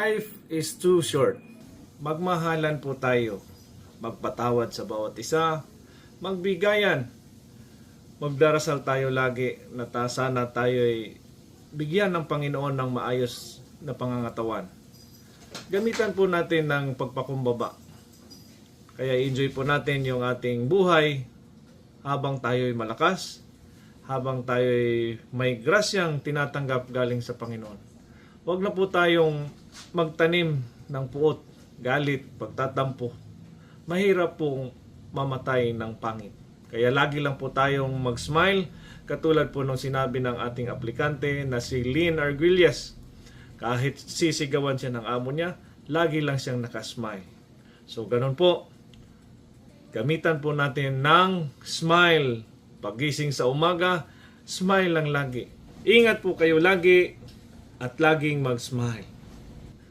Life is too short. Magmahalan po tayo. Magpatawad sa bawat isa. Magbigayan. Magdarasal tayo lagi na sana tayo ay bigyan ng Panginoon ng maayos na pangangatawan. Gamitan po natin ng pagpakumbaba. Kaya enjoy po natin yung ating buhay habang tayo ay malakas, habang tayo ay may grasyang tinatanggap galing sa Panginoon. Huwag na po tayong magtanim ng puot, galit, pagtatampo. Mahirap pong mamatay ng pangit. Kaya lagi lang po tayong mag-smile, katulad po nung sinabi ng ating aplikante na si Lynn Arguillas. Kahit sisigawan siya ng amo niya, lagi lang siyang nakasmile. So ganun po, gamitan po natin ng smile. Pagising sa umaga, smile lang lagi. Ingat po kayo lagi at laging mag-smile.